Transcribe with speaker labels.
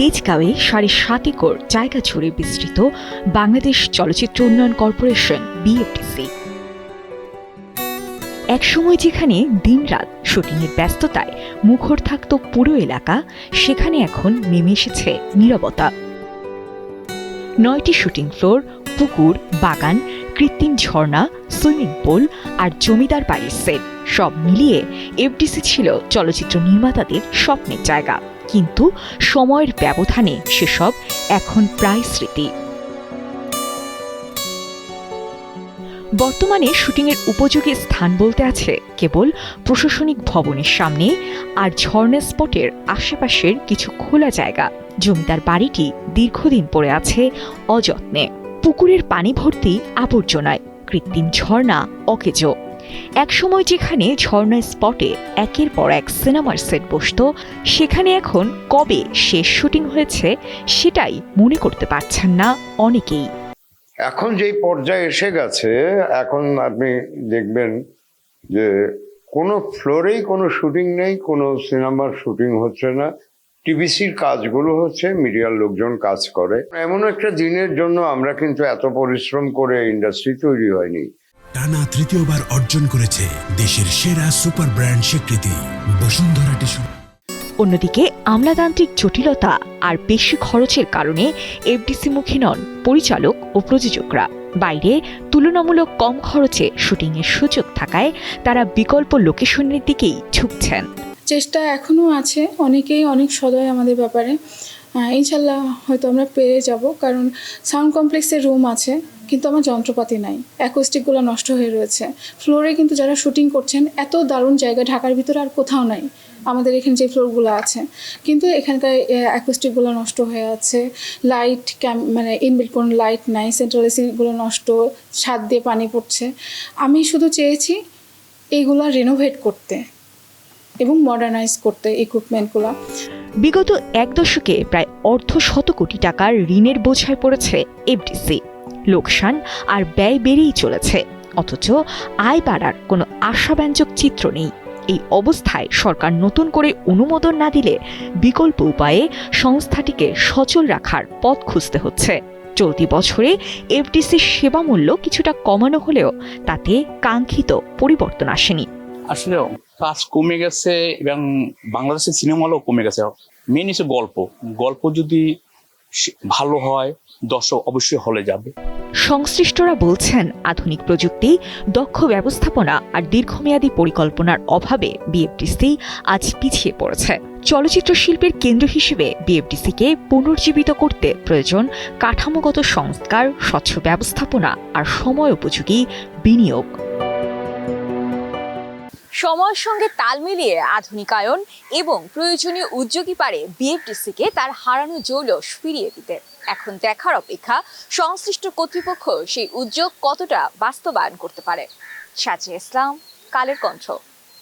Speaker 1: তেজগাঁওয়ে 7.5 acre জায়গা জুড়ে বিস্তৃত বাংলাদেশ চলচ্চিত্র উন্নয়ন কর্পোরেশন বিএফডিসি। একসময় যেখানে দিনরাত শুটিংয়ের ব্যস্ততায় মুখর থাকত পুরো এলাকা, সেখানে এখন নেমে এসেছে নীরবতা। 9টি শুটিং ফ্লোর, পুকুর, বাগান, কৃত্রিম ঝর্ণা, সুইমিং পুল আর জমিদার বাড়ির সেট সব মিলিয়ে এফডিসি ছিল চলচ্চিত্র নির্মাতাদের স্বপ্নের জায়গা। কিন্তু সময়ের ব্যবধানে সেসব এখন প্রায় স্মৃতি। বর্তমানে শুটিংয়ের উপযোগী স্থান বলতে আছে কেবল প্রশাসনিক ভবনের সামনে আর ঝর্ণা স্পটের আশেপাশের কিছু খোলা জায়গা। জমিদার বাড়িটি দীর্ঘদিন পড়ে আছে অযত্নে। পুকুরের পানি ভর্তি আবর্জনায়, কৃত্রিম ঝর্ণা অকেজো। একসময় যেখানে ঝর্ণা স্পটে একের পর এক সিনেমার সেট বসত, সেখানে এখন কবে শেষ শুটিং হয়েছে সেটাই মনে করতে পারছেন না অনেকেই।
Speaker 2: এখন যেই পর্যায়ে এসে গেছে, এখন আপনি দেখবেন যে কোনো ফ্লোরেই কোনো শুটিং নেই, কোনো সিনেমার শুটিং হচ্ছে না। টিভিসির কাজগুলো হচ্ছে, মিডিয়ার লোকজন কাজ করে। এমন একটা দিনের জন্য আমরা কিন্তু এত পরিশ্রম করে ইন্ডাস্ট্রি তৈরি হয়নি।
Speaker 3: টানা তৃতীয়বার অর্জন করেছে দেশের সেরা সুপার ব্র্যান্ড স্বীকৃতি বসুন্ধরা টিস্যু।
Speaker 1: অন্যদিকে আমলাতান্ত্রিক জটিলতা আর বেশি খরচের কারণে এফডিসি মুখী নন পরিচালক ও প্রযোজকরা। বাইরে তুলনামূলক কম খরচে শুটিংয়ের সুযোগ থাকায় তারা বিকল্প লোকেশনের দিকেই ঝুঁকছেন।
Speaker 4: চেষ্টা এখনও আছে, অনেকেই অনেক সদয় আমাদের ব্যাপারে। ইনশাল্লাহ হয়তো আমরা পেরে যাব, কারণ সাউন্ড কমপ্লেক্সের রুম আছে কিন্তু আমার যন্ত্রপাতি নাই, অ্যাকোস্টিকগুলো নষ্ট হয়ে রয়েছে। ফ্লোরে কিন্তু যারা শুটিং করছেন, এত দারুণ জায়গা ঢাকার ভিতরে আর কোথাও নাই। আমাদের এখানে যে ফ্লোরগুলো আছে, কিন্তু এখানকার অ্যাকোস্টিকগুলো নষ্ট হয়ে আছে। লাইট মানে ইনবিল্ট কোনো লাইট নাই, সেন্ট্রাল এসিগুলো নষ্ট, ছাদ দিয়ে পানি পড়ছে। আমি শুধু চেয়েছি এইগুলো রিনোভেট করতে এবং মডার্নাইজ করতে ইকুইপমেন্টগুলো।
Speaker 1: বিগত এক দশকে প্রায় অর্ধশত কোটি টাকার ঋণের বোঝায় পড়েছে এফডিসি। লোকসান আর ব্যয় বেড়েই চলেছে, অথচ আয় বাড়ার কোনো আশাব্যঞ্জক চিত্র নেই। এই অবস্থায় সরকার নতুন করে অনুমোদন না দিলে বিকল্প উপায়ে সংস্থাটিকে সচল রাখার পথ খুঁজতে হচ্ছে। চলতি বছরে এফডিসির সেবা মূল্য কিছুটা কমানো হলেও তাতে কাঙ্ক্ষিত পরিবর্তন আসেনি।
Speaker 5: আসলে কাজ কমে গেছে এবং বাংলাদেশের সিনেমা হলও কমে গেছে। মেন হচ্ছে গল্প যদি ভালো হয়, দর্শক অবশ্যই হলে যাবে।
Speaker 1: সংশ্লিষ্টরা বলছেন, আধুনিক প্রযুক্তি, দক্ষ ব্যবস্থাপনা আর দীর্ঘমেয়াদী পরিকল্পনার অভাবে বিএফডিসি আজ পিছিয়ে পড়েছে। চলচ্চিত্র শিল্পের কেন্দ্র হিসেবে বিএফডিসিকে পুনর্জীবিত করতে প্রয়োজন কাঠামোগত সংস্কার, স্বচ্ছ ব্যবস্থাপনা আর সময় উপযোগী বিনিয়োগ।
Speaker 6: সময়ের সঙ্গে তাল মিলিয়ে আধুনিকায়ন এবং প্রয়োজনীয় উদ্যোগী পারে বিএফডিসিকে তার হারানো জৌলস ফিরিয়ে দিতে। এখন দেখার অপেক্ষা সংশ্লিষ্ট কর্তৃপক্ষ সেই উদ্যোগ কতটা বাস্তবায়ন করতে পারে। সাজিয়া ইসলাম, কালের কণ্ঠ।